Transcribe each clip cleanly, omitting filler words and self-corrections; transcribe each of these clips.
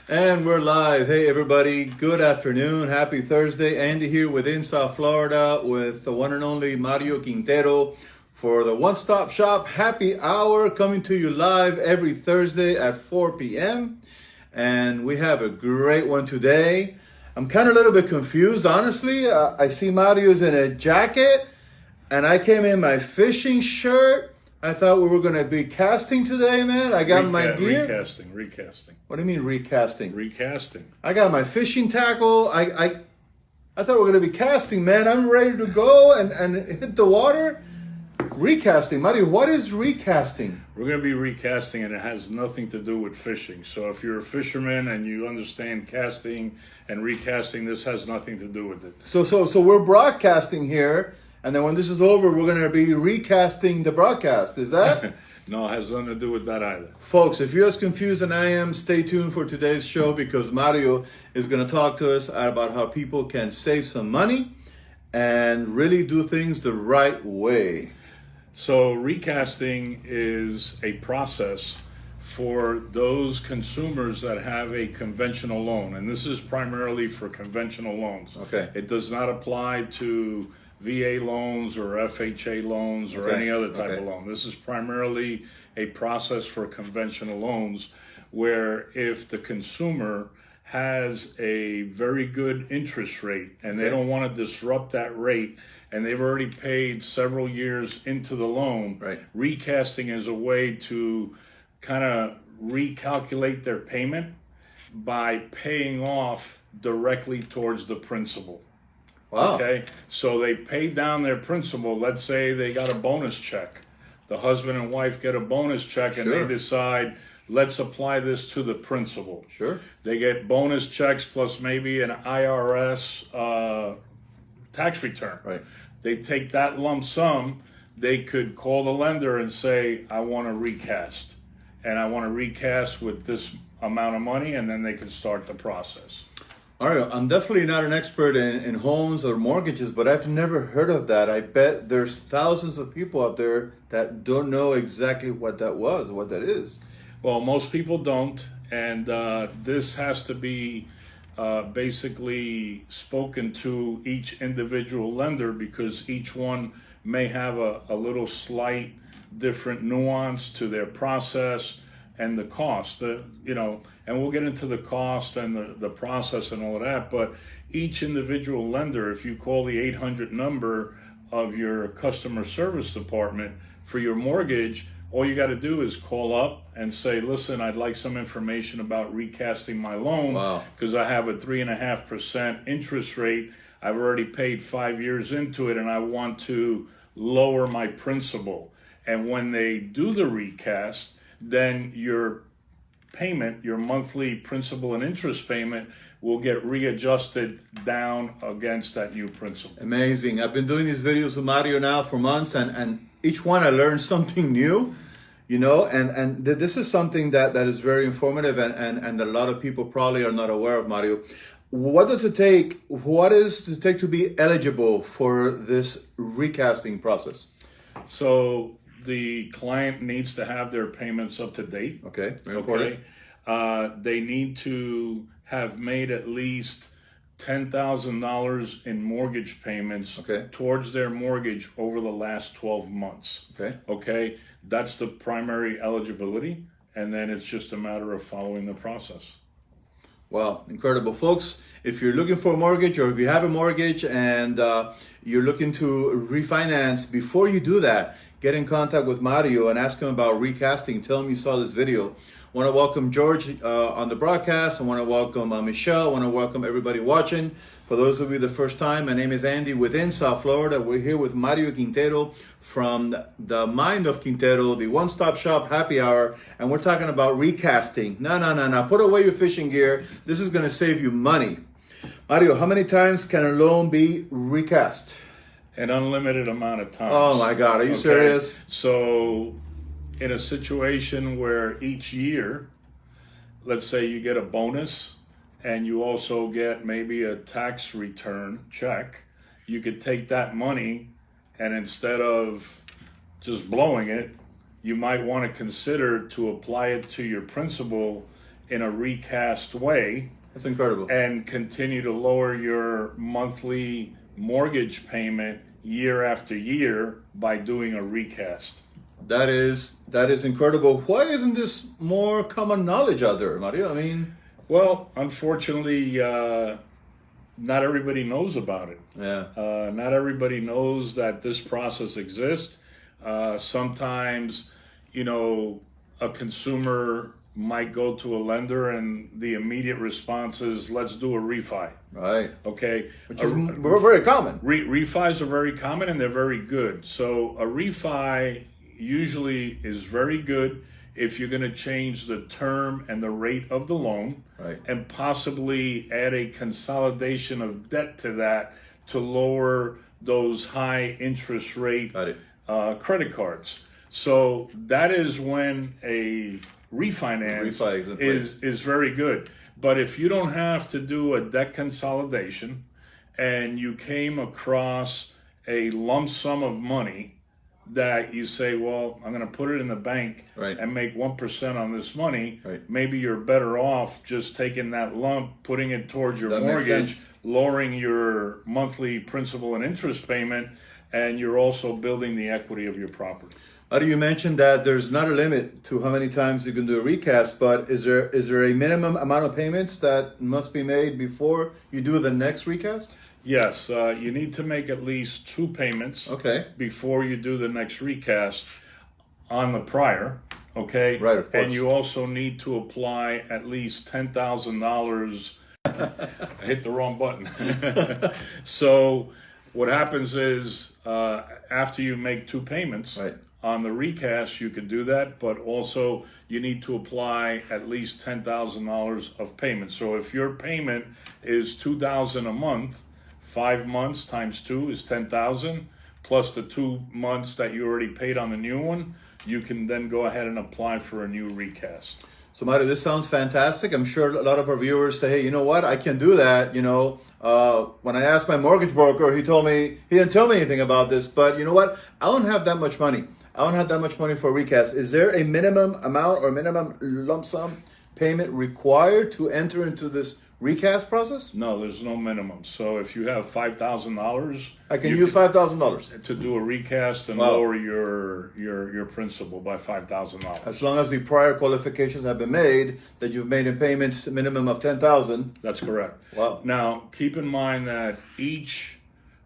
And we're live. Hey, everybody. Good afternoon. Happy Thursday. Andy here within South Florida with the one and only Mario Quintero for the One Stop Shop Happy Hour, coming to you live every Thursday at 4 p.m. And we have a great one today. I'm kind of a little bit confused, honestly. I see Mario's in a jacket and I came in my fishing shirt. I thought we were going to be casting today, man. I got my gear. Recasting. What do you mean recasting? Recasting. I got my fishing tackle. I thought we were going to be casting, man. I'm ready to go and hit the water. Recasting. Mario, what is recasting? We're going to be recasting, and it has nothing to do with fishing. So if you're a fisherman and you understand casting and recasting, this has nothing to do with it. So we're broadcasting here, and then when this is over, we're going to be recasting the broadcast. Is that? No, it has nothing to do with that either. Folks, if you're as confused as I am, stay tuned for today's show because Mario is going to talk to us about how people can save some money and really do things the right way. So recasting is a process for those consumers that have a conventional loan, and this is primarily for conventional loans. Okay. It does not apply to VA loans or FHA loans or any other type of loan. This is primarily a process for conventional loans where if the consumer has a very good interest rate and they don't want to disrupt that rate and they've already paid several years into the loan, recasting is a way to kind of recalculate their payment by paying off directly towards the principal. Wow. Okay, so they pay down their principal. Let's say they got a bonus check. The husband and wife get a bonus check and they decide, let's apply this to the principal. Sure. They get bonus checks plus maybe an IRS tax return. Right. They take that lump sum. They could call the lender and say, I want to recast. And I want to recast with this amount of money, and then they can start the process. All right, I'm definitely not an expert in homes or mortgages, but I've never heard of that. I bet there's thousands of people out there that don't know exactly what that is. Well, most people don't, and this has to be basically spoken to each individual lender because each one may have a little slight different nuance to their process and the cost, and we'll get into the cost and the process and all of that, but each individual lender, if you call the 800 number of your customer service department for your mortgage, all you got to do is call up and say, listen, I'd like some information about recasting my loan because I have a 3.5% interest rate. I've already paid 5 years into it and I want to lower my principal. And when they do the recast, then your payment, your monthly principal and interest payment will get readjusted down against that new principal. Amazing. I've been doing these videos with Mario now for months, and each one I learned something new, and this is something that is very informative and a lot of people probably are not aware of, Mario. What does it take? What does it take to be eligible for this recasting process? So the client needs to have their payments up to date. Okay, very important. They need to have made at least $10,000 in mortgage payments towards their mortgage over the last 12 months. Okay, that's the primary eligibility, and then it's just a matter of following the process. Wow, incredible. Folks, if you're looking for a mortgage or if you have a mortgage and you're looking to refinance, before you do that, get in contact with Mario and ask him about recasting. Tell him you saw this video. I want to welcome George on the broadcast. I want to welcome Michelle. I want to welcome everybody watching. For those of you the first time, my name is Andy within South Florida. We're here with Mario Quintero from the Mind of Quintero, the one-stop shop happy hour, and we're talking about recasting. No. Put away your fishing gear. This is going to save you money. Mario, how many times can a loan be recast? An unlimited amount of times. Oh my God, are you serious? So in a situation where each year, let's say you get a bonus and you also get maybe a tax return check, you could take that money and instead of just blowing it, you might want to consider to apply it to your principal in a recast way. That's incredible. And continue to lower your monthly mortgage payment year after year by doing a recast. That is incredible. Why isn't this more common knowledge out there, Mario? I mean, well, unfortunately, not everybody knows about it. yeah. Not everybody knows that this process exists. Sometimes, a consumer might go to a lender and the immediate response is, let's do a refi. Right. Okay. Which is very common. Refis are very common and they're very good. So a refi usually is very good if you're going to change the term and the rate of the loan, right, and possibly add a consolidation of debt to that to lower those high interest rate credit cards. So that is when a refinance is very good. But if you don't have to do a debt consolidation and you came across a lump sum of money that you say, well, I'm going to put it in the bank and make 1% on this money, maybe you're better off just taking that lump, putting it towards your mortgage, lowering your monthly principal and interest payment, and you're also building the equity of your property. You mentioned that there's not a limit to how many times you can do a recast, but is there a minimum amount of payments that must be made before you do the next recast? Yes, you need to make at least 2 payments before you do the next recast on the prior, okay? Right, of course. And you also need to apply at least $10,000. I hit the wrong button. So what happens is after you make 2 payments, on the recast, you can do that, but also you need to apply at least $10,000 of payment. So if your payment is $2,000 a month, 5 months times 2 is 10,000, plus the 2 months that you already paid on the new one, you can then go ahead and apply for a new recast. So, Mario, this sounds fantastic. I'm sure a lot of our viewers say, hey, you know what? I can do that. When I asked my mortgage broker, he didn't tell me anything about this, but you know what? I don't have that much money. I don't have that much money for a recast. Is there a minimum amount or minimum lump sum payment required to enter into this recast process? No, there's no minimum. So if you have $5,000, I can use $5,000 to do a recast and lower your principal by $5,000. As long as the prior qualifications have been made, that you've made in payments a minimum of $10,000. That's correct. Wow. Now, keep in mind that each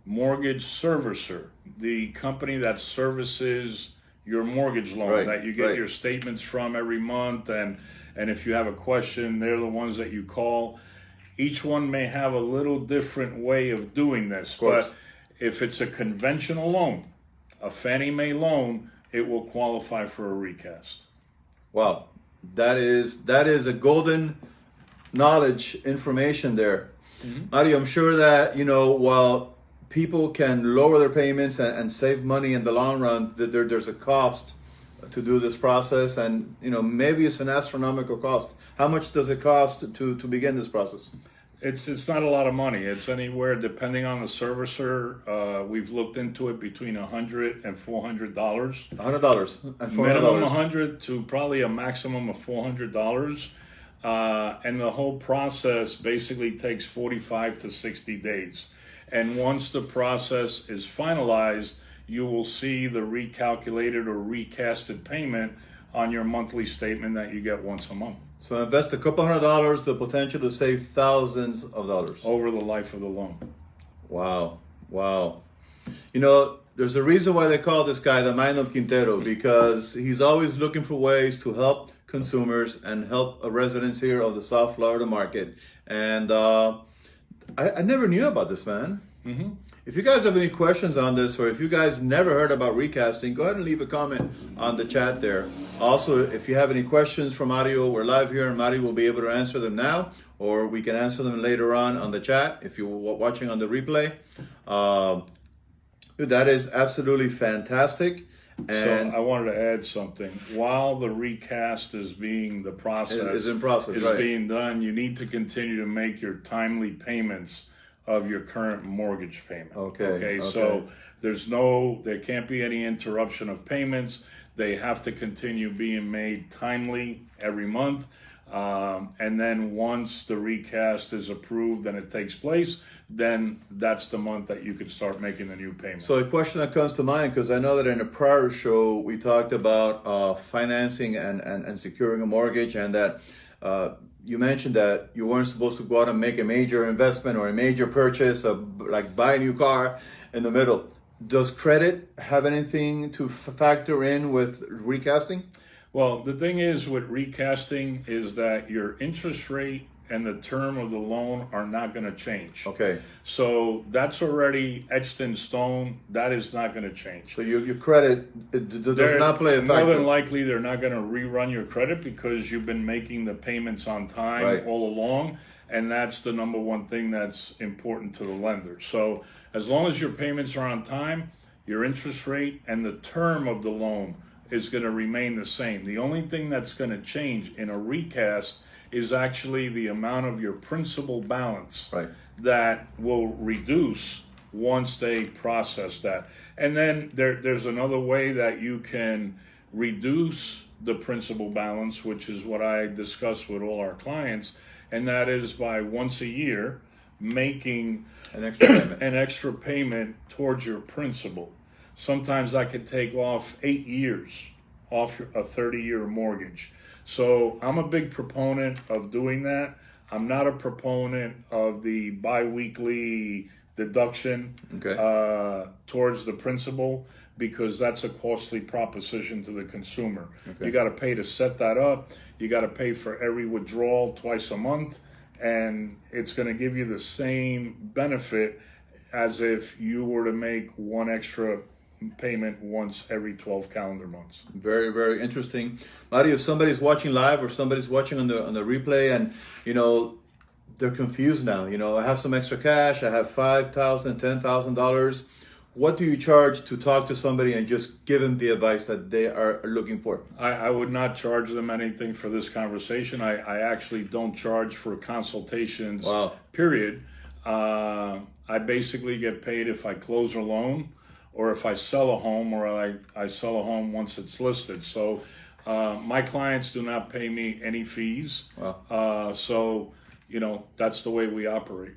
mortgage servicer, the company that services your mortgage loan that you get your statements from every month, and if you have a question, they're the ones that you call. Each one may have a little different way of doing this, but if it's a conventional loan, a Fannie Mae loan, it will qualify for a recast. Wow, that is a golden knowledge information there. Mario, I'm sure that while people can lower their payments and save money in the long run, that there's a cost to do this process, and maybe it's an astronomical cost. How much does it cost to begin this process? It's not a lot of money. It's anywhere, depending on the servicer. We've looked into it between $100 and $400. $100 and $400. Minimum $100 to probably a maximum of $400. And the whole process basically takes 45 to 60 days. And once the process is finalized, you will see the recalculated or recasted payment on your monthly statement that you get once a month. So invest a couple $100, the potential to save thousands of dollars. Over the life of the loan. Wow. There's a reason why they call this guy the Man of Quintero, because he's always looking for ways to help consumers and help residents here of the South Florida market. And I never knew about this, man. If you guys have any questions on this, or if you guys never heard about recasting, go ahead and leave a comment on the chat there. Also, if you have any questions from Mario, we're live here and Mario will be able to answer them now, or we can answer them later on the chat if you're watching on the replay. That is absolutely fantastic. And so I wanted to add something. While the recast is being being done, you need to continue to make your timely payments of your current mortgage payment. Okay. So there can't be any interruption of payments. They have to continue being made timely every month. And then once the recast is approved and it takes place, then that's the month that you could start making the new payment. So a question that comes to mind, because I know that in a prior show we talked about financing and securing a mortgage, and that you mentioned that you weren't supposed to go out and make a major investment or a major purchase of like buy a new car in the middle. Does credit have anything to factor in with recasting? Well, the thing is with recasting is that your interest rate and the term of the loan are not going to change. Okay. So that's already etched in stone. That is not going to change. So your credit does not play a factor. More than likely, they're not going to rerun your credit because you've been making the payments on time Right. all along. And that's the number one thing that's important to the lender. So as long as your payments are on time, your interest rate and the term of the loan is going to remain the same. The only thing that's going to change in a recast is actually the amount of your principal balance Right. that will reduce once they process that. And then there's another way that you can reduce the principal balance, which is what I discuss with all our clients, and that is by once a year making An extra payment. an extra payment towards your principal. Sometimes I could take off 8 years off a 30-year mortgage. So I'm a big proponent of doing that. I'm not a proponent of the biweekly deduction towards the principal, because that's a costly proposition to the consumer. Okay. You got to pay to set that up. You got to pay for every withdrawal twice a month, and it's going to give you the same benefit as if you were to make one extra payment once every 12 calendar months. Very, very interesting. Mario, if somebody's watching live or somebody's watching on the replay and, they're confused now. I have some extra cash. I have $5,000, $10,000. What do you charge to talk to somebody and just give them the advice that they are looking for? I would not charge them anything for this conversation. I actually don't charge for consultations, Wow. period. I basically get paid if I close a loan, or if I sell a home, or I sell a home once it's listed. So my clients do not pay me any fees. Wow. So, that's the way we operate.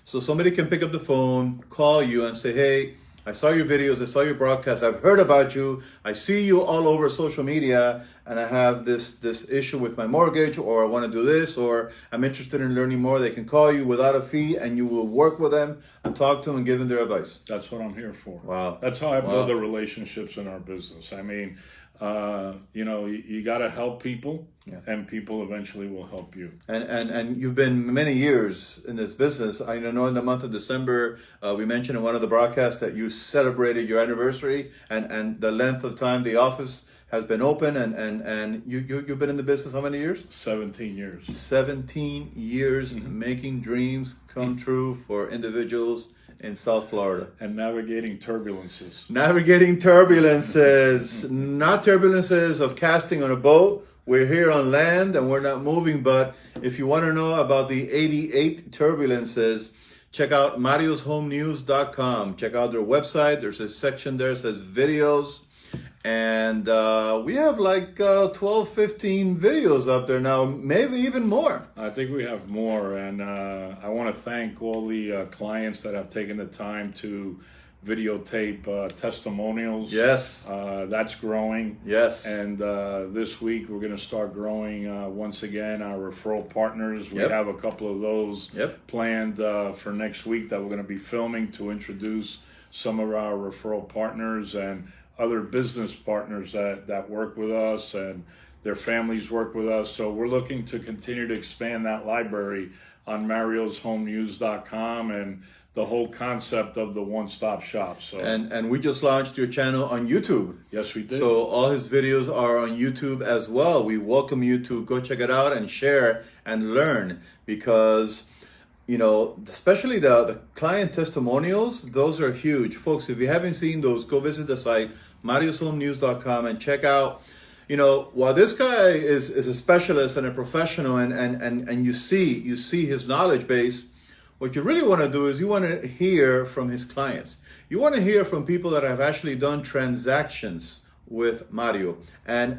So somebody can pick up the phone, call you and say, hey, I saw your videos, I saw your broadcast, I've heard about you, I see you all over social media, and I have this issue with my mortgage, or I want to do this, or I'm interested in learning more. They can call you without a fee, and you will work with them and talk to them and give them their advice. That's what I'm here for. Wow. That's how I build the relationships in our business. I mean, you got to help people, and people eventually will help you. And you've been many years in this business. I know in the month of December, we mentioned in one of the broadcasts that you celebrated your anniversary and the length of time the office has been open, and you've been in the business how many years? 17 years. 17 years making dreams come true for individuals in South Florida. And navigating turbulences. Navigating turbulences, not turbulences of casting on a boat. We're here on land and we're not moving, but if you want to know about the 88 turbulences, check out marioshomenews.com. Check out their website. There's a section there that says videos. And we have like 12, 15 videos up there now, maybe even more. I think we have more. And I want to thank all the clients that have taken the time to videotape testimonials. Yes. That's growing. Yes. And this week we're going to start growing once again our referral partners. We have a couple of those planned for next week that we're going to be filming to introduce some of our referral partners and other business partners that work with us, and their families work with us. So we're looking to continue to expand that library on marioshomenews.com and the whole concept of the one-stop shop. So and we just launched your channel on YouTube. Yes, we did. So all his videos are on YouTube as well. We welcome you to go check it out and share and learn, because especially the client testimonials, those are huge. Folks, if you haven't seen those, go visit the site, marioshomenews.com, and check out, while this guy is a specialist and a professional and you see his knowledge base, what you really want to do is you want to hear from his clients. You want to hear from people that have actually done transactions with Mario. And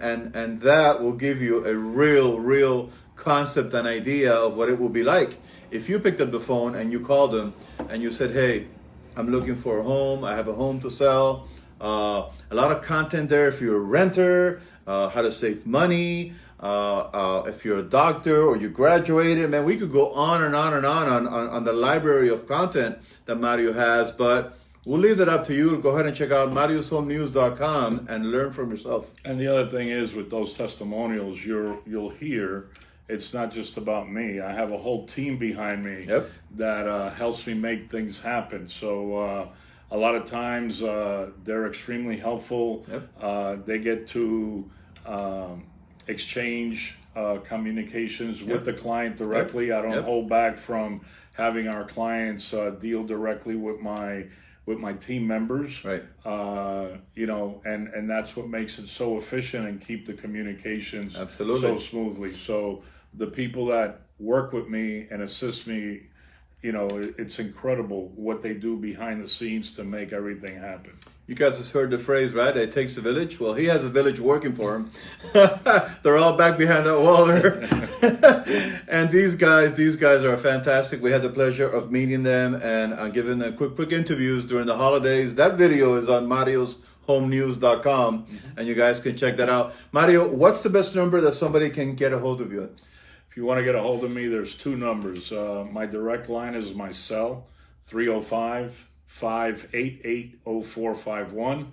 that will give you a real concept and idea of what it will be like if you picked up the phone and you called them and you said, hey, I'm looking for a home. I have a home to sell. A lot of content there if you're a renter, how to save money, if you're a doctor or you graduated. Man, we could go on and on and on the library of content that Mario has, but we'll leave that up to you. Go ahead and check out marioshomenews.com and learn from yourself. And the other thing is, with those testimonials, you'll hear it's not just about me. I have a whole team behind me that helps me make things happen. So a lot of times they're extremely helpful. They get to exchange communications with the client directly. I don't hold back from having our clients deal directly with my team members. You know, and that's what makes it so efficient and keep the communications so smoothly. So the people that work with me and assist me, you know, it's incredible what they do behind the scenes to make everything happen. You guys just heard the phrase, right? It takes a village. Well, he has a village working for him. They're all back behind that wall there. And these guys are fantastic. We had the pleasure of meeting them and giving them quick interviews during the holidays. That video is on marioshomenews.com, and you guys can check that out. Mario, what's the best number that somebody can get a hold of you at? If you want to get a hold of me, there's two numbers. My direct line is my cell, 305-588-0451.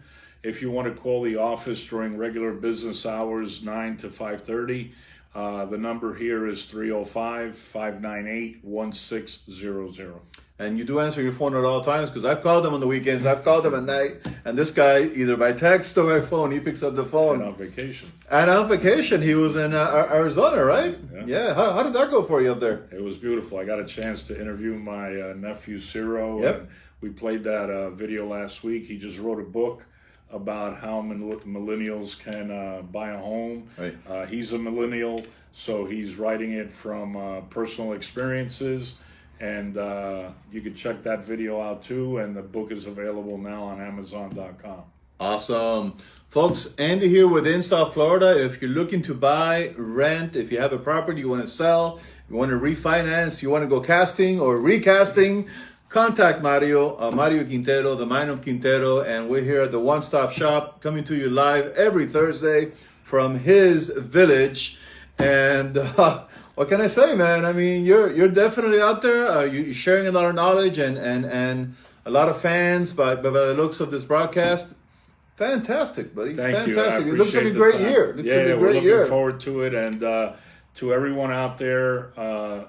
If you want to call the office during regular business hours, 9 to 5:30, the number here is 305-598-1600. And you do answer your phone at all times, because I've called them on the weekends, I've called them at night, and this guy, either by text or by phone, he picks up the phone. And on vacation. And on vacation, he was in Arizona, right? Yeah. How did that go for you up there? It was beautiful. I got a chance to interview my nephew, Ciro. And we played that video last week. He just wrote a book about how millennials can buy a home. He's a millennial, so he's writing it from personal experiences. And you can check that video out too, and the book is available now on Amazon.com. Awesome. Folks, Andy here within South Florida. If you're looking to buy, rent, if you have a property you want to sell, you want to refinance, you want to go casting or recasting, contact Mario Quintero, the Mind of Quintero, and we're here at the One Stop Shop, coming to you live every Thursday from his village. And what can I say, man? I mean, you're definitely out there. You're sharing a lot of knowledge and a lot of fans by the looks of this broadcast. Fantastic, buddy. Thank you. Fantastic. It looks like a great year. We're looking forward to it. And to everyone out there,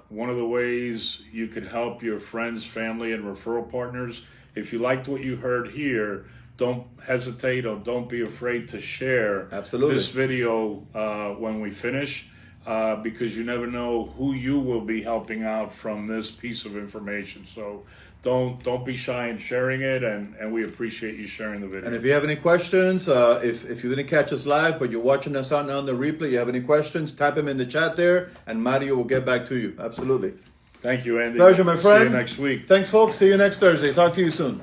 one of the ways you can help your friends, family, and referral partners, if you liked what you heard here, don't hesitate or don't be afraid to share this video when we finish. Because you never know who you will be helping out from this piece of information. So don't be shy in sharing it, and we appreciate you sharing the video. And if you have any questions, if you didn't catch us live, but you're watching us on the replay, you have any questions, type them in the chat there, and Mario will get back to you. Absolutely. Thank you, Andy. Pleasure, my friend. See you next week. Thanks, folks. See you next Thursday. Talk to you soon.